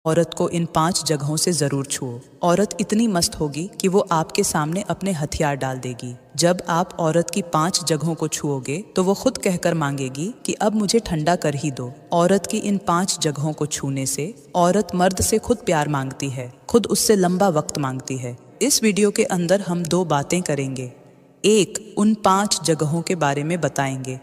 औरत को इन 5 जगहों से जरूर छुओ। औरत इतनी मस्त होगी कि वो आपके सामने अपने हथियार डाल देगी। जब आप औरत की 5 जगहों को छुओगे तो वो खुद कहकर मांगेगी कि अब मुझे ठंडा कर ही दो। औरत की इन 5 जगहों को छूने से औरत मर्द से खुद प्यार मांगती है, खुद उससे लंबा वक्त मांगती है। इस वीडियो के अंदर हम 2 बातें करेंगे। एक, उन 5 जगहों के बारे में बताएंगे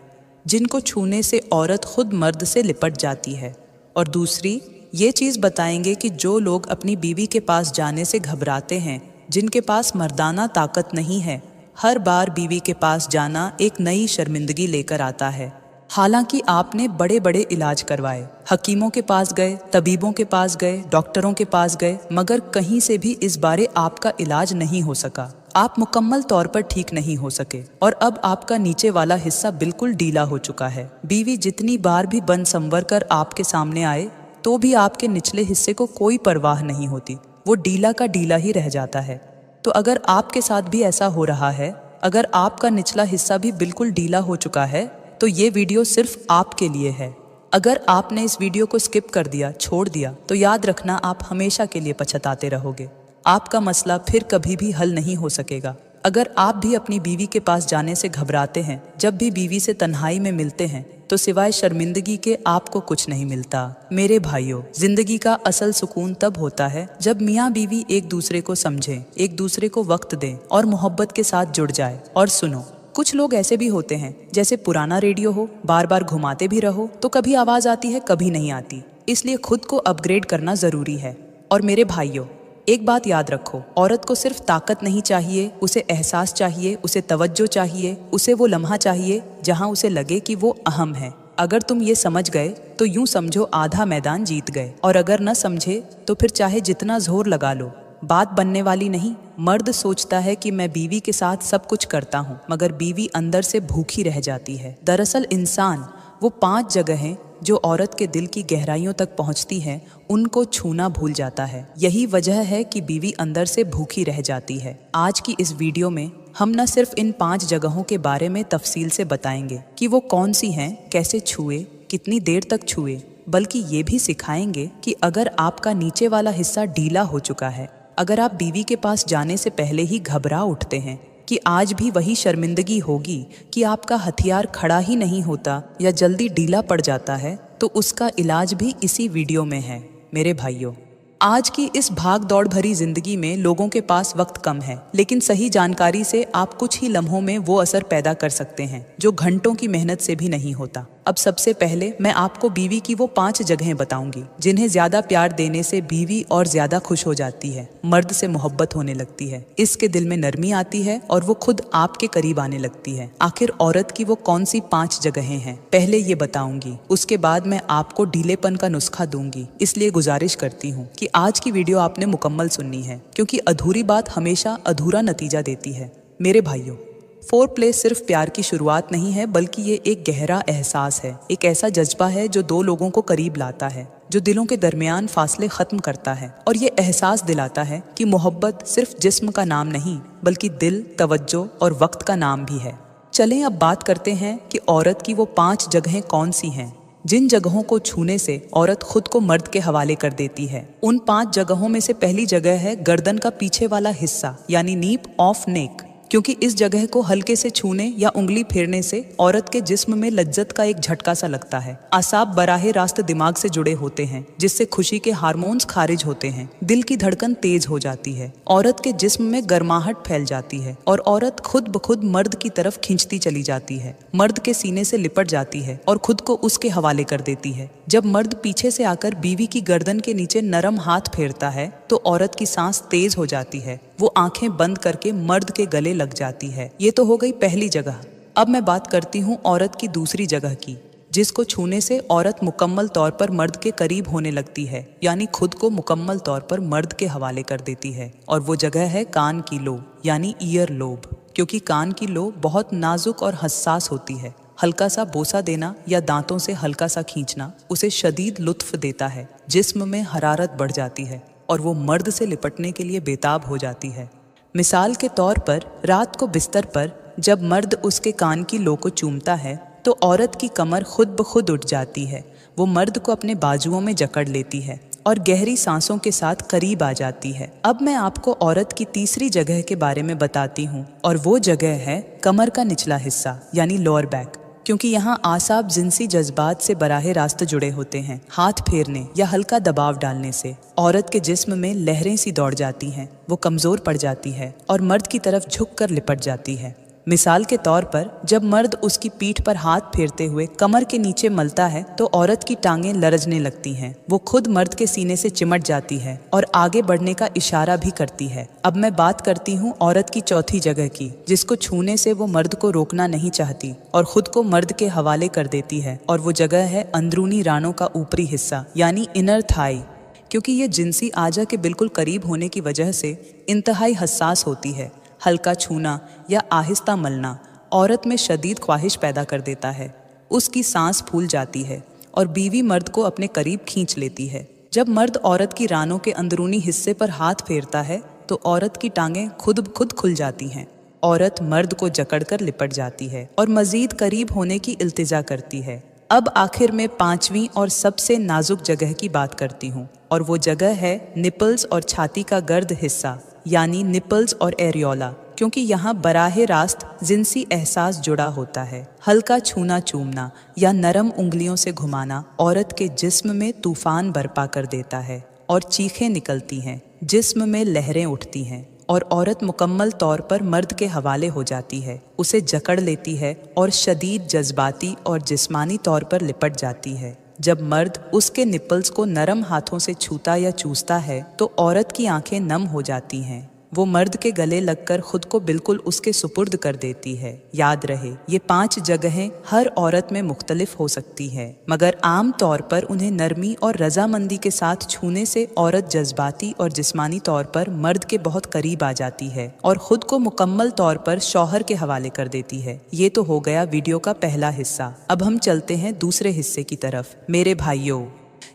जिनको छूने से औरत खुद मर्द से लिपट जाती है, और दूसरी ये चीज़ बताएंगे कि जो लोग अपनी बीवी के पास जाने से घबराते हैं, जिनके पास मर्दाना ताकत नहीं है, हर बार बीवी के पास जाना एक नई शर्मिंदगी लेकर आता है। हालांकि आपने बड़े बड़े इलाज करवाए, हकीमों के पास गए, तबीबों के पास गए, डॉक्टरों के पास गए, मगर कहीं से भी इस बारे आपका इलाज नहीं हो सका। आप मुकम्मल तौर पर ठीक नहीं हो सके और अब आपका नीचे वाला हिस्सा बिल्कुल ढीला हो चुका है। बीवी जितनी बार भी बन संवर कर आपके सामने आए तो भी आपके निचले हिस्से को कोई परवाह नहीं होती, वो ढीला का ढीला ही रह जाता है। तो अगर आपके साथ भी ऐसा हो रहा है, अगर आपका निचला हिस्सा भी बिल्कुल ढीला हो चुका है, तो ये वीडियो सिर्फ आपके लिए है। अगर आपने इस वीडियो को स्किप कर दिया, छोड़ दिया, तो याद रखना आप हमेशा के लिए पछताते रहोगे। आपका मसला फिर कभी भी हल नहीं हो सकेगा। अगर आप भी अपनी बीवी के पास जाने से घबराते हैं, जब भी बीवी से तन्हाई में मिलते हैं तो सिवाय शर्मिंदगी के आपको कुछ नहीं मिलता। मेरे भाइयों, जिंदगी का असल सुकून तब होता है जब मियाँ बीवी एक दूसरे को समझें, एक दूसरे को वक्त दें और मोहब्बत के साथ जुड़ जाए। और सुनो, कुछ लोग ऐसे भी होते हैं जैसे पुराना रेडियो हो, बार बार घुमाते भी रहो तो कभी आवाज आती है, कभी नहीं आती। इसलिए खुद को अपग्रेड करना जरूरी है। और मेरे भाइयों, एक बात याद रखो, औरत को सिर्फ ताकत नहीं चाहिए, उसे एहसास चाहिए, उसे तवज्जो चाहिए, उसे वो लम्हा चाहिए जहां उसे लगे कि वो अहम है। अगर तुम ये समझ गए तो यूं समझो आधा मैदान जीत गए, और अगर न समझे तो फिर चाहे जितना जोर लगा लो, बात बनने वाली नहीं। मर्द सोचता है कि मैं बीवी के साथ सब कुछ करता हूँ, मगर बीवी अंदर से भूखी रह जाती है। दरअसल इंसान वो 5 जगहें जो औरत के दिल की गहराइयों तक पहुंचती हैं, उनको छूना भूल जाता है। यही वजह है कि बीवी अंदर से भूखी रह जाती है। आज की इस वीडियो में हम न सिर्फ इन 5 जगहों के बारे में तफसील से बताएंगे कि वो कौन सी हैं, कैसे छुए, कितनी देर तक छुए, बल्कि ये भी सिखाएंगे कि अगर आपका नीचे वाला हिस्सा ढीला हो चुका है, अगर आप बीवी के पास जाने से पहले ही घबरा उठते हैं कि आज भी वही शर्मिंदगी होगी कि आपका हथियार खड़ा ही नहीं होता या जल्दी ढीला पड़ जाता है, तो उसका इलाज भी इसी वीडियो में है। मेरे भाइयों, आज की इस भाग दौड़ भरी जिंदगी में लोगों के पास वक्त कम है, लेकिन सही जानकारी से आप कुछ ही लम्हों में वो असर पैदा कर सकते हैं जो घंटों की मेहनत से भी नहीं होता। अब सबसे पहले मैं आपको बीवी की वो 5 जगहें बताऊंगी जिन्हें ज्यादा प्यार देने से बीवी और ज्यादा खुश हो जाती है, मर्द से मोहब्बत होने लगती है, इसके दिल में नरमी आती है और वो खुद आपके करीब आने लगती है। आखिर औरत की वो कौन सी 5 जगहें हैं, पहले ये बताऊंगी, उसके बाद मैं आपको ढीलेपन का नुस्खा दूंगी। इसलिए गुजारिश करती हूँ कि आज की वीडियो आपने मुकम्मल सुननी है, क्योंकि अधूरी बात हमेशा अधूरा नतीजा देती है। मेरे भाइयों, फोरप्ले सिर्फ प्यार की शुरुआत नहीं है, बल्कि ये एक गहरा एहसास है, एक ऐसा जज्बा है जो 2 लोगों को करीब लाता है, जो दिलों के दरमियान फासले खत्म करता है और ये एहसास दिलाता है कि मोहब्बत सिर्फ जिस्म का नाम नहीं, बल्कि दिल, तवज्जो और वक्त का नाम भी है। चलें अब बात करते हैं कि औरत की वो 5 जगहें कौन सी हैं जिन जगहों को छूने से औरत खुद को मर्द के हवाले कर देती है। उन 5 जगहों में से पहली जगह है गर्दन का पीछे वाला हिस्सा, यानी नीप ऑफ नेक। क्योंकि इस जगह को हल्के से छूने या उंगली फेरने से औरत के जिस्म में लज्जत का एक झटका सा लगता है। आसाब बराहे रास्त दिमाग से जुड़े होते हैं, जिससे खुशी के हार्मोन्स खारिज होते हैं, दिल की धड़कन तेज हो जाती है, औरत के जिस्म में गर्माहट फैल जाती है और औरत खुद ब खुद मर्द की तरफ खींचती चली जाती है, मर्द के सीने से लिपट जाती है और खुद को उसके हवाले कर देती है। जब मर्द पीछे से आकर बीवी की गर्दन के नीचे नरम हाथ फेरता है तो औरत की सांस तेज हो जाती है, वो आंखें बंद करके मर्द के गले लग जाती है। ये तो हो गई पहली जगह। अब मैं बात करती हूँ औरत की दूसरी जगह की, जिसको छूने से औरत मुकम्मल तौर पर मर्द के करीब होने लगती है, यानी खुद को मुकम्मल तौर पर मर्द के हवाले कर देती है। और वो जगह है कान की लो, यानी ईयर लोब। क्योंकि कान की लो बहुत नाजुक और हसास होती है। हल्का सा बोसा देना या दांतों से हल्का सा खींचना उसे शदीद लुत्फ देता है, जिस्म में हरारत बढ़ जाती है और वो मर्द से लिपटने के लिए बेताब हो जाती है। मिसाल के तौर पर रात को बिस्तर पर जब मर्द उसके कान की लो को चूमता है तो औरत की कमर खुद ब खुद उठ जाती है। वो मर्द को अपने बाजुओं में जकड़ लेती है और गहरी सांसों के साथ करीब आ जाती है। अब मैं आपको औरत की तीसरी जगह के बारे में बताती हूँ, और वो जगह है कमर का निचला हिस्सा यानी लोअर बैक। क्योंकि यहाँ आसाब जिनसी जज्बात से बराह रास्त जुड़े होते हैं। हाथ फेरने या हल्का दबाव डालने से औरत के जिस्म में लहरें सी दौड़ जाती हैं, वो कमजोर पड़ जाती है और मर्द की तरफ झुककर लिपट जाती है। मिसाल के तौर पर जब मर्द उसकी पीठ पर हाथ फेरते हुए कमर के नीचे मलता है तो औरत की टांगें लरजने लगती हैं। वो खुद मर्द के सीने से चिमट जाती है और आगे बढ़ने का इशारा भी करती है। अब मैं बात करती हूँ औरत की चौथी जगह की, जिसको छूने से वो मर्द को रोकना नहीं चाहती और खुद को मर्द के हवाले कर देती है, और वो जगह है अंदरूनी रानों का ऊपरी हिस्सा यानी इनर थाई। क्योंकि ये जिनसी आजा के बिल्कुल करीब होने की वजह से इंतहाई हसास होती है। हल्का छूना या आहिस्ता मलना औरत में शदीद ख्वाहिश पैदा कर देता है। उसकी सांस फूल जाती है और बीवी मर्द को अपने करीब खींच लेती है। जब मर्द औरत की रानों के अंदरूनी हिस्से पर हाथ फेरता है तो औरत की टांगें खुद खुल जाती हैं। औरत मर्द को जकड़कर लिपट जाती है और मजीद करीब होने की इल्तिजा करती है। अब आखिर में पांचवी और सबसे नाजुक जगह की बात करती हूँ, और वो जगह है निपल्स और छाती का गर्द हिस्सा यानी निपल्स और एरियोला। क्योंकि यहाँ बराह रास्त जिनसी एहसास जुड़ा होता है। हल्का छूना चूमना या नरम उंगलियों से घुमाना औरत के जिस्म में तूफान बरपा कर देता है और चीखें निकलती हैं, जिस्म में लहरें उठती हैं और औरत मुकम्मल तौर पर मर्द के हवाले हो जाती है, उसे जकड़ लेती है और शदीद जज्बाती और जिस्मानी तौर पर लिपट जाती है। जब मर्द उसके निपल्स को नरम हाथों से छूता या चूसता है तो औरत की आंखें नम हो जाती हैं। वो मर्द के गले लगकर खुद को बिल्कुल उसके सुपुर्द कर देती है। याद रहे, ये 5 जगहें हर औरत में मुख्तलिफ हो सकती है, मगर आम तौर पर उन्हें नरमी और रजामंदी के साथ छूने से औरत जज्बाती और जिस्मानी तौर पर मर्द के बहुत करीब आ जाती है और खुद को मुकम्मल तौर पर शौहर के हवाले कर देती है। ये तो हो गया वीडियो का पहला हिस्सा। अब हम चलते हैं दूसरे हिस्से की तरफ। मेरे भाइयों,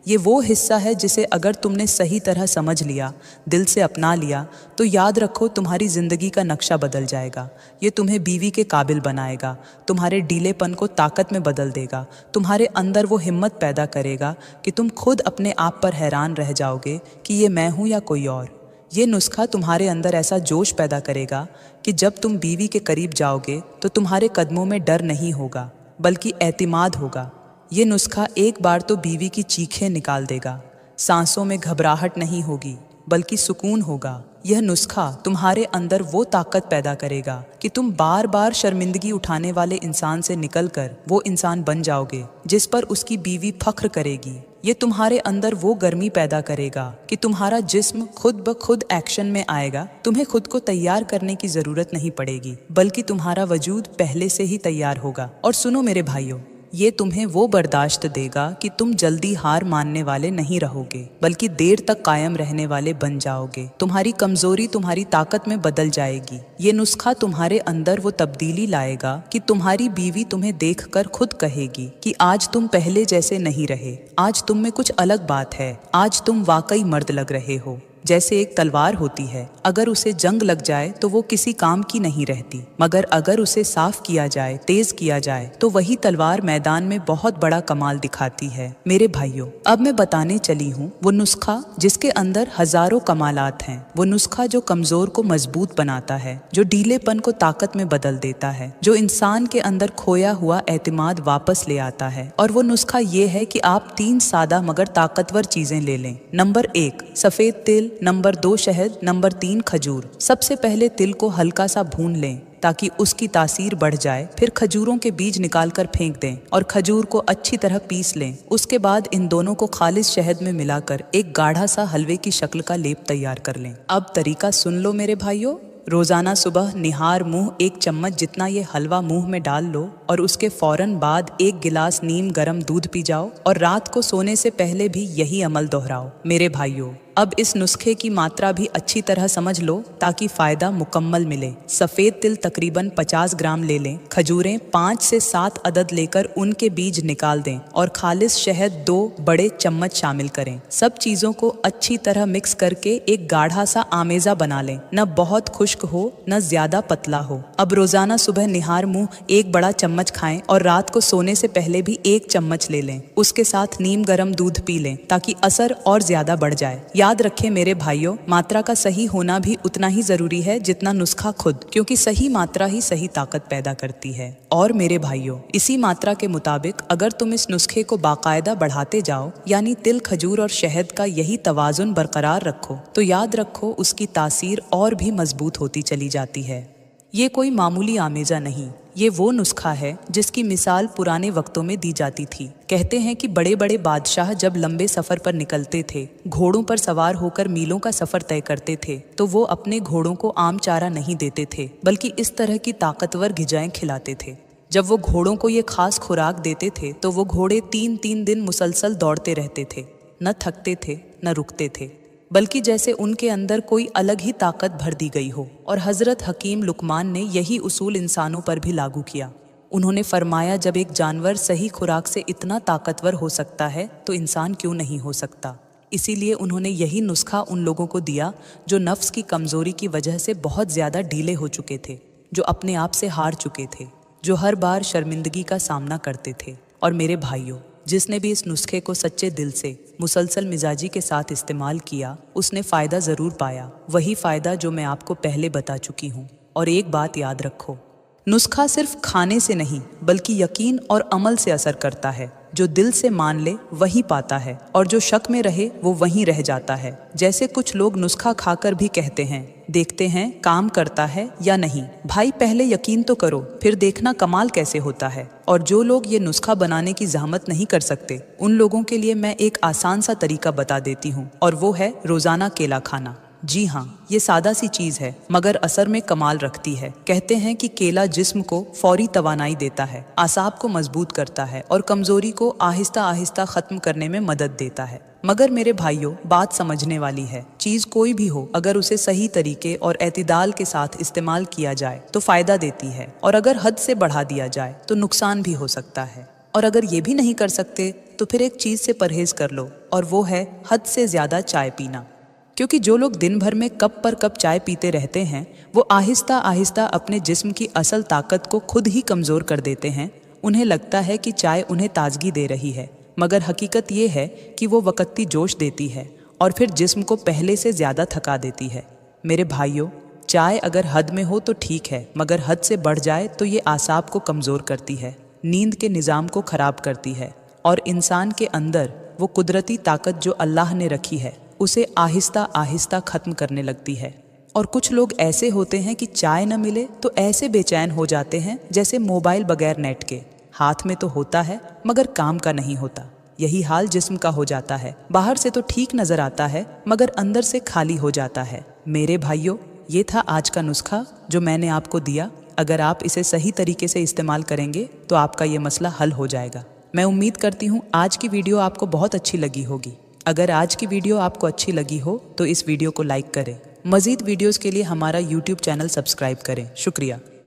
ये वो हिस्सा है जिसे अगर तुमने सही तरह समझ लिया, दिल से अपना लिया, तो याद रखो तुम्हारी ज़िंदगी का नक्शा बदल जाएगा। ये तुम्हें बीवी के काबिल बनाएगा, तुम्हारे ढीलेपन को ताकत में बदल देगा, तुम्हारे अंदर वो हिम्मत पैदा करेगा कि तुम खुद अपने आप पर हैरान रह जाओगे कि ये मैं हूँ या कोई और। ये नुस्खा तुम्हारे अंदर ऐसा जोश पैदा करेगा कि जब तुम बीवी के करीब जाओगे तो तुम्हारे कदमों में डर नहीं होगा बल्कि एतिमाद होगा। ये नुस्खा एक बार तो बीवी की चीखें निकाल देगा। सांसों में घबराहट नहीं होगी बल्कि सुकून होगा। यह नुस्खा तुम्हारे अंदर वो ताकत पैदा करेगा कि तुम बार बार शर्मिंदगी उठाने वाले इंसान से निकलकर वो इंसान बन जाओगे जिस पर उसकी बीवी फख्र करेगी। ये तुम्हारे अंदर वो गर्मी पैदा करेगा कि तुम्हारा जिस्म खुद ब खुद एक्शन में आएगा। तुम्हें खुद को तैयार करने की जरूरत नहीं पड़ेगी बल्कि तुम्हारा वजूद पहले से ही तैयार होगा। और सुनो मेरे भाइयों, ये तुम्हें वो बर्दाश्त देगा कि तुम जल्दी हार मानने वाले नहीं रहोगे बल्कि देर तक कायम रहने वाले बन जाओगे। तुम्हारी कमजोरी तुम्हारी ताकत में बदल जाएगी। ये नुस्खा तुम्हारे अंदर वो तब्दीली लाएगा कि तुम्हारी बीवी तुम्हें देखकर खुद कहेगी कि आज तुम पहले जैसे नहीं रहे, आज तुम में कुछ अलग बात है, आज तुम वाकई मर्द लग रहे हो। जैसे एक तलवार होती है, अगर उसे जंग लग जाए तो वो किसी काम की नहीं रहती, मगर अगर उसे साफ किया जाए, तेज किया जाए तो वही तलवार मैदान में बहुत बड़ा कमाल दिखाती है। मेरे भाइयों, अब मैं बताने चली हूँ वो नुस्खा जिसके अंदर हजारों कमालात हैं। वो नुस्खा जो कमजोर को मजबूत बनाता है, जो ढीलेपन को ताकत में बदल देता है, जो इंसान के अंदर खोया हुआ एतमाद वापस ले आता है। और वो नुस्खा ये है कि आप 3 सादा मगर ताकतवर चीजें ले लें। नंबर 1 सफेद तिल, नंबर 2 शहद, नंबर 3 खजूर। सबसे पहले तिल को हल्का सा भून लें ताकि उसकी तासीर बढ़ जाए। फिर खजूरों के बीज निकालकर फेंक दें और खजूर को अच्छी तरह पीस लें। उसके बाद इन दोनों को खालिस शहद में मिलाकर एक गाढ़ा सा हलवे की शक्ल का लेप तैयार कर लें। अब तरीका सुन लो मेरे भाइयों। रोजाना सुबह निहार मुंह 1 चम्मच जितना ये हलवा मुंह में डाल लो और उसके फौरन बाद 1 गिलास नीम गर्म दूध पी जाओ और रात को सोने से पहले भी यही अमल दोहराओ। मेरे भाइयों, अब इस नुस्खे की मात्रा भी अच्छी तरह समझ लो ताकि फ़ायदा मुकम्मल मिले। सफ़ेद तिल तकरीबन 50 ग्राम ले लें। खजूरें 5 से 7 अदद लेकर उनके बीज निकाल दें और खालिस शहद 2 बड़े चम्मच शामिल करें। सब चीज़ों को अच्छी तरह मिक्स करके एक गाढ़ा सा आमेज़ा बना लें, न बहुत खुश्क हो न ज़्यादा पतला हो। अब रोज़ाना सुबह निहार मुँह 1 बड़ा चम्मच खाएं और रात को सोने से पहले भी 1 चम्मच ले लें। उसके साथ नीम गर्म दूध पी लें ताकि असर और ज़्यादा बढ़ जाए। याद रखें मेरे भाइयों, मात्रा का सही होना भी उतना ही जरूरी है जितना नुस्खा खुद, क्योंकि सही मात्रा ही सही ताकत पैदा करती है। और मेरे भाइयों, इसी मात्रा के मुताबिक अगर तुम इस नुस्खे को बाकायदा बढ़ाते जाओ, यानी तिल, खजूर और शहद का यही तवाजुन बरकरार रखो, तो याद रखो उसकी तासीर और भी मजबूत होती चली जाती है। ये कोई मामूली आमेज़ा नहीं, ये वो नुस्खा है जिसकी मिसाल पुराने वक्तों में दी जाती थी। कहते हैं कि बड़े बड़े बादशाह जब लंबे सफ़र पर निकलते थे, घोड़ों पर सवार होकर मीलों का सफ़र तय करते थे, तो वो अपने घोड़ों को आम चारा नहीं देते थे, बल्कि इस तरह की ताकतवर ग़िज़ाएं खिलाते थे। जब वो घोड़ों को ये खास खुराक देते थे तो वो घोड़े 3-3 दिन मुसलसल दौड़ते रहते थे, न थकते थे न रुकते थे, बल्कि जैसे उनके अंदर कोई अलग ही ताकत भर दी गई हो। और हज़रत हकीम लुकमान ने यही उसूल इंसानों पर भी लागू किया। उन्होंने फरमाया, जब एक जानवर सही खुराक से इतना ताकतवर हो सकता है तो इंसान क्यों नहीं हो सकता। इसीलिए उन्होंने यही नुस्खा उन लोगों को दिया जो नफ्स की कमज़ोरी की वजह से बहुत ज़्यादा ढीले हो चुके थे, जो अपने आप से हार चुके थे, जो हर बार शर्मिंदगी का सामना करते थे। और मेरे भाइयों, जिसने भी इस नुस्खे को सच्चे दिल से मुसलसल मिजाजी के साथ इस्तेमाल किया, उसने फ़ायदा ज़रूर पाया, वही फ़ायदा जो मैं आपको पहले बता चुकी हूँ। और एक बात याद रखो, नुस्खा सिर्फ खाने से नहीं बल्कि यकीन और अमल से असर करता है। जो दिल से मान ले वही पाता है, और जो शक में रहे वो वहीं रह जाता है। जैसे कुछ लोग नुस्खा खाकर भी कहते हैं, देखते हैं काम करता है या नहीं। भाई, पहले यकीन तो करो, फिर देखना कमाल कैसे होता है। और जो लोग ये नुस्खा बनाने की जहमत नहीं कर सकते, उन लोगों के लिए मैं एक आसान सा तरीका बता देती हूँ, और वो है रोज़ाना केला खाना। जी हाँ, ये सादा सी चीज़ है मगर असर में कमाल रखती है। कहते हैं कि केला जिस्म को फौरी तवानाई देता है, आसाब को मजबूत करता है और कमज़ोरी को आहिस्ता आहिस्ता ख़त्म करने में मदद देता है। मगर मेरे भाइयों, बात समझने वाली है। चीज़ कोई भी हो, अगर उसे सही तरीके और एतदाल के साथ इस्तेमाल किया जाए तो फ़ायदा देती है, और अगर हद से बढ़ा दिया जाए तो नुकसान भी हो सकता है। और अगर ये भी नहीं कर सकते तो फिर एक चीज़ से परहेज़ कर लो, और वो है हद से ज़्यादा चाय पीना। क्योंकि जो लोग दिन भर में कप पर कप चाय पीते रहते हैं, वो आहिस्ता आहिस्ता अपने जिस्म की असल ताकत को खुद ही कमज़ोर कर देते हैं। उन्हें लगता है कि चाय उन्हें ताजगी दे रही है, मगर हकीकत ये है कि वो वक्ती जोश देती है और फिर जिस्म को पहले से ज़्यादा थका देती है। मेरे भाइयों, चाय अगर हद में हो तो ठीक है, मगर हद से बढ़ जाए तो ये आसाब को कमज़ोर करती है, नींद के निज़ाम को ख़राब करती है, और इंसान के अंदर वो कुदरती ताकत जो अल्लाह ने रखी है उसे आहिस्ता आहिस्ता ख़त्म करने लगती है। और कुछ लोग ऐसे होते हैं कि चाय न मिले तो ऐसे बेचैन हो जाते हैं जैसे मोबाइल बगैर नेट के। हाथ में तो होता है मगर काम का नहीं होता। यही हाल जिस्म का हो जाता है। बाहर से तो ठीक नज़र आता है मगर अंदर से खाली हो जाता है। मेरे भाइयों, ये था आज का नुस्खा जो मैंने आपको दिया। अगर आप इसे सही तरीके से इस्तेमाल करेंगे तो आपका ये मसला हल हो जाएगा। मैं उम्मीद करती हूँ आज की वीडियो आपको बहुत अच्छी लगी होगी। अगर आज की वीडियो आपको अच्छी लगी हो तो इस वीडियो को लाइक करें। मज़ीद वीडियोस के लिए हमारा YouTube चैनल सब्सक्राइब करें। शुक्रिया।